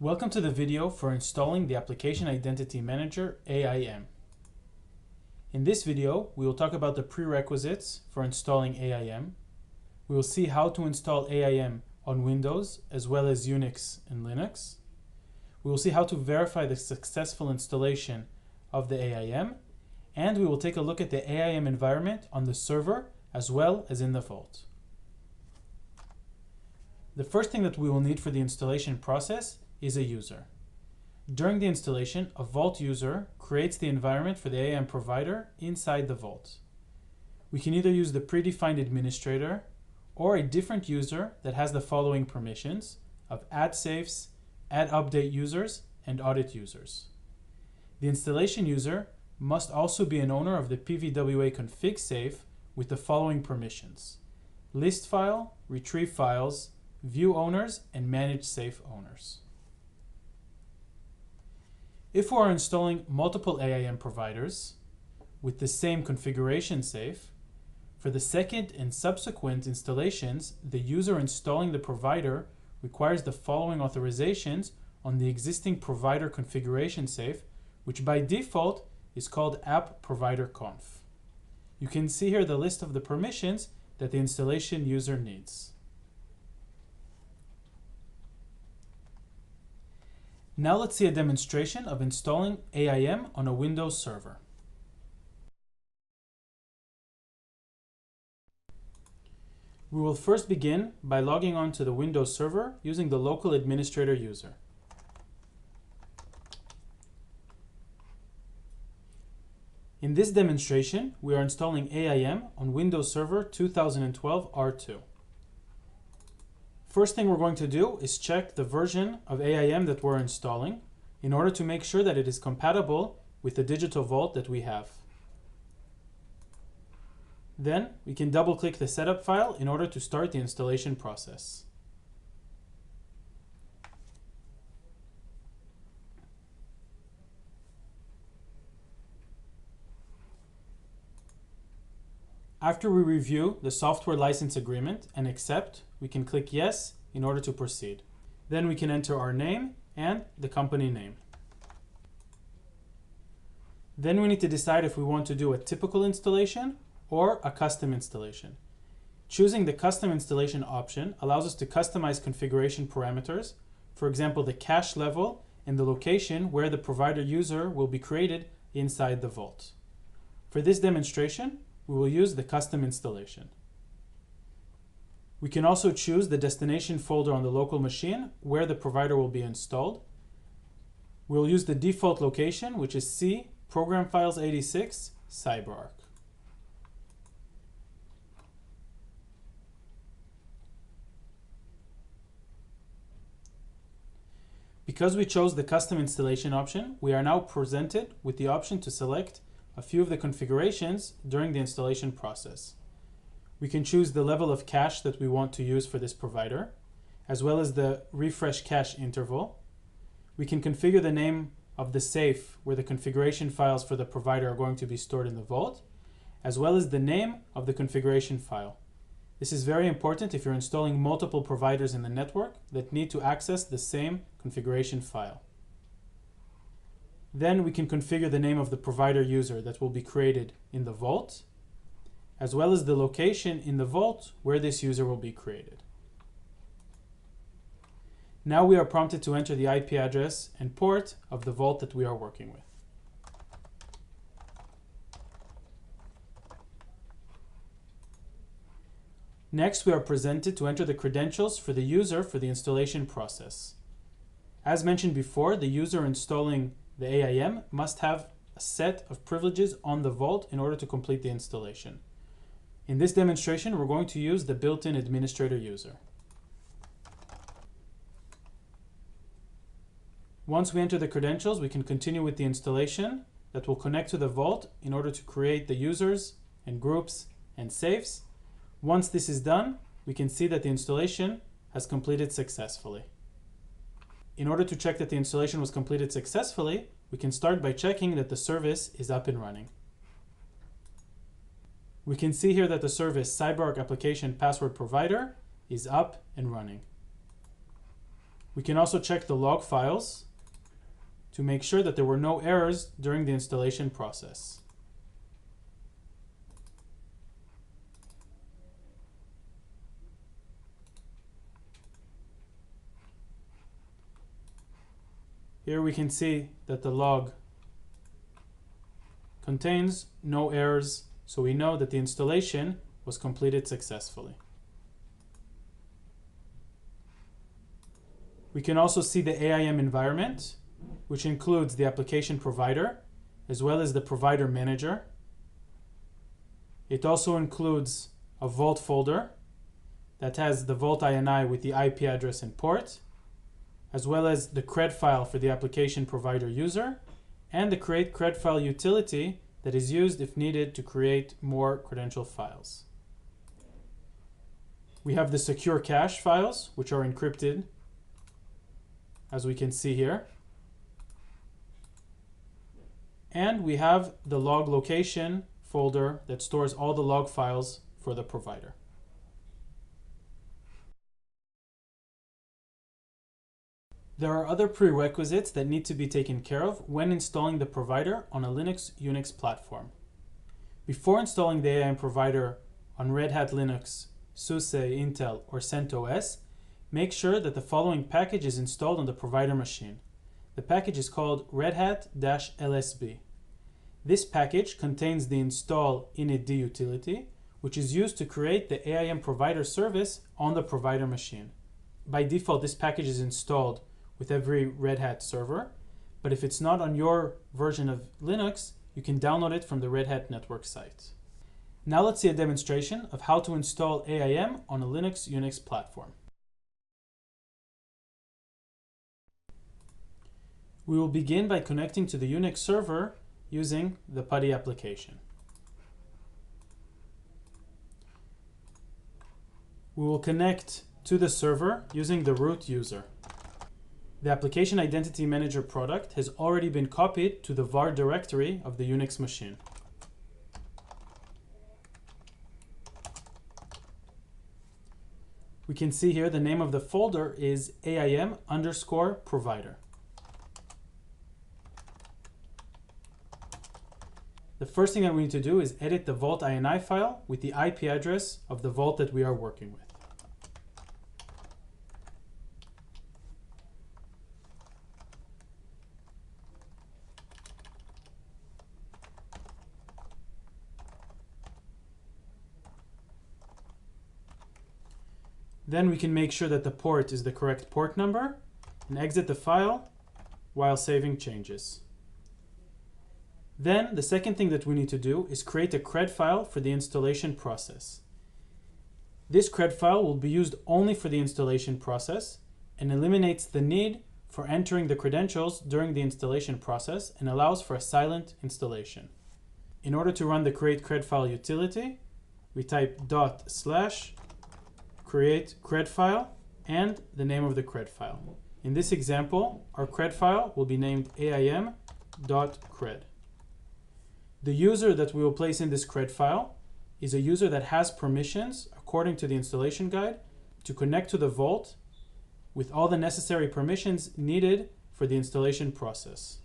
Welcome to the video for installing the Application Identity Manager AIM. In this video, we will talk about the prerequisites for installing AIM. We will see how to install AIM on Windows as well as Unix and Linux. We will see how to verify the successful installation of the AIM, and we will take a look at the AIM environment on the server as well as in the vault. The first thing that we will need for the installation process is a user. During the installation, a vault user creates the environment for the AIM provider inside the vault. We can either use the predefined administrator or a different user that has the following permissions of add safes, add update users, and audit users. The installation user must also be an owner of the PVWA config safe with the following permissions: list file, retrieve files, view owners, and manage safe owners. If we are installing multiple AIM providers with the same configuration safe, for the second and subsequent installations, the user installing the provider requires the following authorizations on the existing provider configuration safe, which by default is called app provider conf. You can see here the list of the permissions that the installation user needs. Now let's see a demonstration of installing AIM on a Windows server. We will first begin by logging on to the Windows server using the local administrator user. In this demonstration, we are installing AIM on Windows Server 2012 R2. First thing we're going to do is check the version of AIM that we're installing in order to make sure that it is compatible with the digital vault that we have. Then we can double-click the setup file in order to start the installation process. After we review the software license agreement and accept, we can click yes in order to proceed. Then we can enter our name and the company name. Then we need to decide if we want to do a typical installation or a custom installation. Choosing the custom installation option allows us to customize configuration parameters, for example, the cache level and the location where the provider user will be created inside the vault. For this demonstration, we will use the custom installation. We can also choose the destination folder on the local machine where the provider will be installed. We'll use the default location, which is C, Program Files 86, CyberArk. Because we chose the custom installation option, we are now presented with the option to select a few of the configurations during the installation process. We can choose the level of cache that we want to use for this provider, as well as the refresh cache interval. We can configure the name of the safe where the configuration files for the provider are going to be stored in the vault, as well as the name of the configuration file. This is very important if you're installing multiple providers in the network that need to access the same configuration file. Then we can configure the name of the provider user that will be created in the vault, as well as the location in the vault where this user will be created. Now we are prompted to enter the IP address and port of the vault that we are working with. Next, we are presented to enter the credentials for the user for the installation process. As mentioned before, the user installing the AIM must have a set of privileges on the vault in order to complete the installation. In this demonstration, we're going to use the built-in administrator user. Once we enter the credentials, we can continue with the installation that will connect to the vault in order to create the users and groups and safes. Once this is done, we can see that the installation has completed successfully. In order to check that the installation was completed successfully, we can start by checking that the service is up and running. We can see here that the service CyberArk Application Password Provider is up and running. We can also check the log files to make sure that there were no errors during the installation process. Here we can see that the log contains no errors, so we know that the installation was completed successfully. We can also see the AIM environment, which includes the application provider, as well as the provider manager. It also includes a Vault folder that has the Vault INI with the IP address and port, as well as the CRED file for the application provider user, and the create CRED file utility that is used if needed to create more credential files. We have the secure cache files, which are encrypted, as we can see here. And we have the log location folder that stores all the log files for the provider. There are other prerequisites that need to be taken care of when installing the provider on a Linux Unix platform. Before installing the AIM provider on Red Hat Linux, SUSE, Intel, or CentOS, make sure that the following package is installed on the provider machine. The package is called Red Hat-LSB. This package contains the install initd utility, which is used to create the AIM provider service on the provider machine. By default, this package is installed with every Red Hat server, but if it's not on your version of Linux, you can download it from the Red Hat network site. Now let's see a demonstration of how to install AIM on a Linux Unix platform. We will begin by connecting to the Unix server using the PuTTY application. We will connect to the server using the root user. The Application Identity Manager product has already been copied to the var directory of the Unix machine. We can see here the name of the folder is AIM_provider. The first thing that we need to do is edit the Vault INI file with the IP address of the vault that we are working with. Then we can make sure that the port is the correct port number and exit the file while saving changes. Then the second thing that we need to do is create a CRED file for the installation process. This CRED file will be used only for the installation process and eliminates the need for entering the credentials during the installation process and allows for a silent installation. In order to run the create CRED file utility, we type /create CRED file and the name of the CRED file. In this example, our CRED file will be named aim.cred. The user that we will place in this CRED file is a user that has permissions, according to the installation guide, to connect to the Vault with all the necessary permissions needed for the installation process.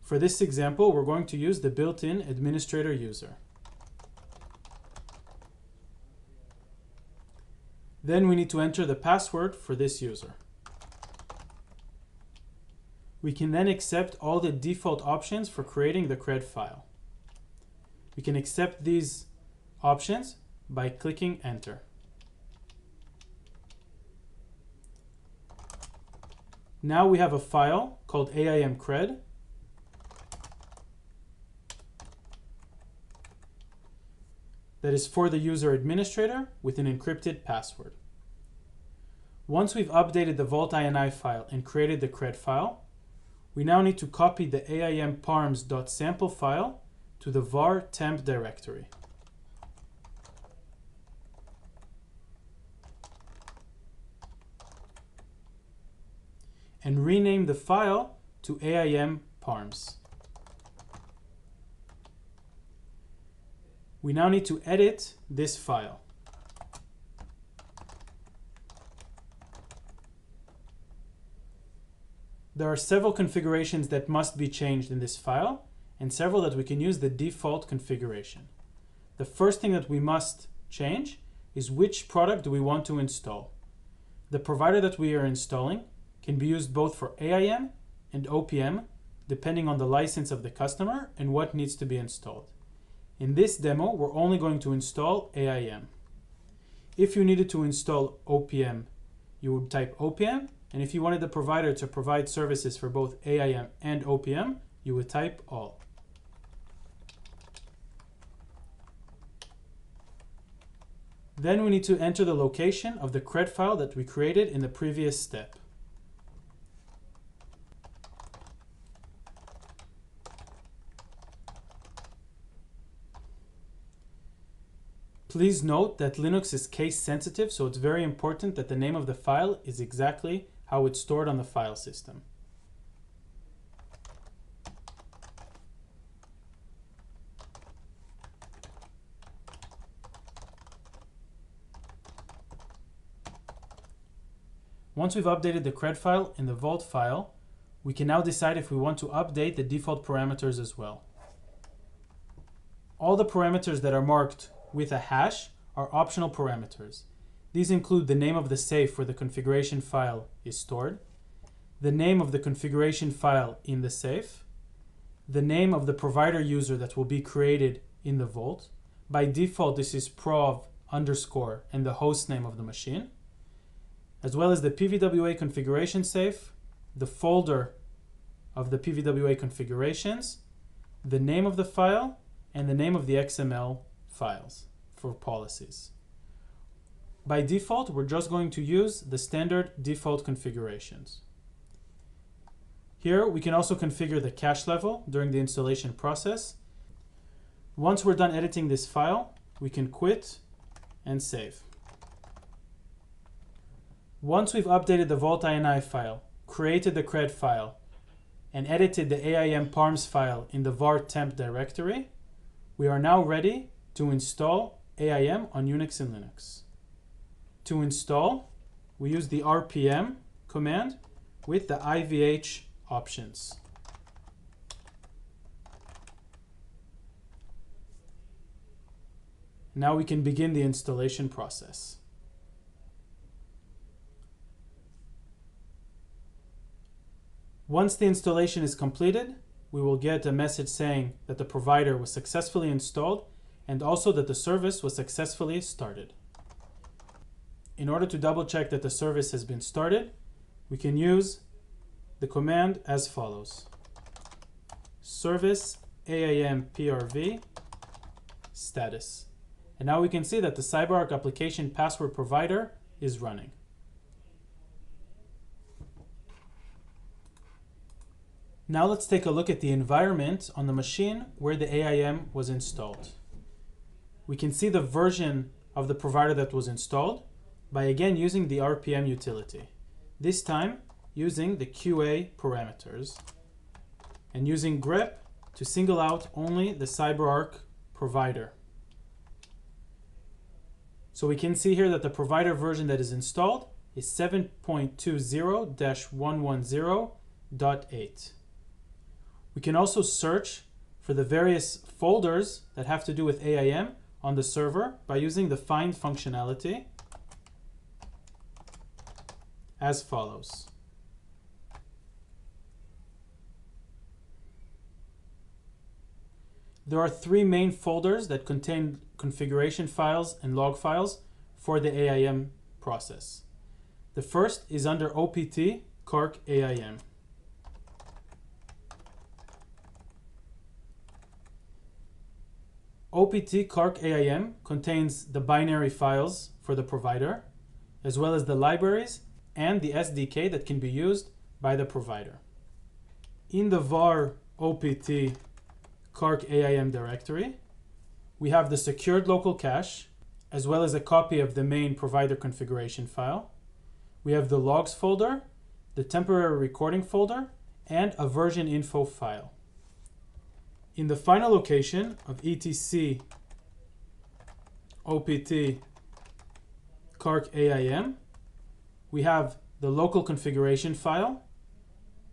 For this example, we're going to use the built-in administrator user. Then we need to enter the password for this user. We can then accept all the default options for creating the CRED file. We can accept these options by clicking Enter. Now we have a file called AIM_cred that is for the user administrator with an encrypted password. Once we've updated the Vault INI file and created the CRED file, we now need to copy the aim_parms.sample file to the var temp directory. And rename the file to aim_parms. We now need to edit this file. There are several configurations that must be changed in this file, and several that we can use the default configuration. The first thing that we must change is which product do we want to install. The provider that we are installing can be used both for AIM and OPM, depending on the license of the customer and what needs to be installed. In this demo, we're only going to install AIM. If you needed to install OPM, you would type OPM, and if you wanted the provider to provide services for both AIM and OPM, you would type all. Then we need to enter the location of the CRED file that we created in the previous step. Please note that Linux is case sensitive, so it's very important that the name of the file is exactly how it's stored on the file system. Once we've updated the CRED file in the Vault file, we can now decide if we want to update the default parameters as well. All the parameters that are marked with a hash are optional parameters. These include the name of the safe where the configuration file is stored, the name of the configuration file in the safe, the name of the provider user that will be created in the Vault. By default, this is prov underscore and the host name of the machine, as well as the PVWA configuration safe, the folder of the PVWA configurations, the name of the file, and the name of the XML files for policies. By default, we're just going to use the standard default configurations. Here, we can also configure the cache level during the installation process. Once we're done editing this file, we can quit and save. Once we've updated the Vault INI file, created the CRED file, and edited the AIM parms file in the var temp directory, we are now ready to install AIM on Unix and Linux. To install, we use the RPM command with the IVH options. Now we can begin the installation process. Once the installation is completed, we will get a message saying that the provider was successfully installed and also that the service was successfully started. In order to double check that the service has been started, we can use the command as follows: service AIM PRV status. And now we can see that the CyberArk application password provider is running. Now let's take a look at the environment on the machine where the AIM was installed. We can see the version of the provider that was installed by again using the RPM utility. This time using the QA parameters and using grep to single out only the CyberArk provider. So we can see here that the provider version that is installed is 7.20-110.8. We can also search for the various folders that have to do with AIM on the server by using the find functionality as follows. There are three main folders that contain configuration files and log files for the AIM process. The first is under OPT Kark AIM. OPT Kark AIM contains the binary files for the provider, as well as the libraries and the SDK that can be used by the provider. In the var OPT Kark AIM directory, we have the secured local cache, as well as a copy of the main provider configuration file. We have the logs folder, the temporary recording folder, and a version info file. In the final location of etc OPT Kark AIM, we have the local configuration file,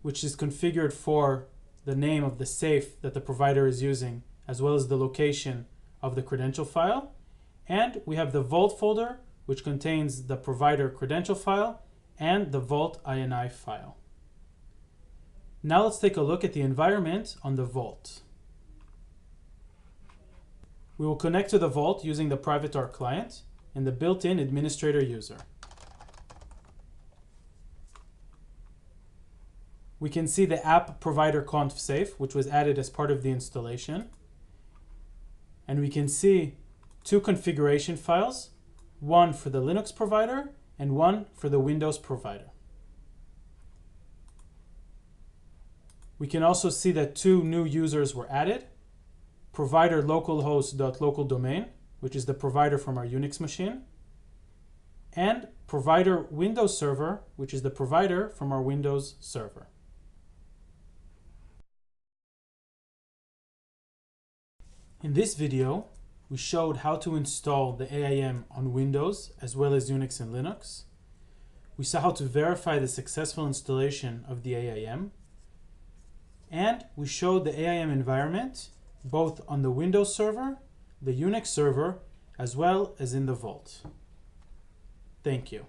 which is configured for the name of the safe that the provider is using, as well as the location of the credential file. And we have the Vault folder, which contains the provider credential file and the Vault INI file. Now let's take a look at the environment on the Vault. We will connect to the Vault using the Privatar client and the built-in administrator user. We can see the app provider conf safe, which was added as part of the installation. And we can see two configuration files, one for the Linux provider and one for the Windows provider. We can also see that two new users were added, provider localhost.localdomain, which is the provider from our Unix machine, and provider Windows Server, which is the provider from our Windows server. In this video, we showed how to install the AIM on Windows as well as Unix and Linux. We saw how to verify the successful installation of the AIM. And we showed the AIM environment both on the Windows server, the Unix server, as well as in the Vault. Thank you.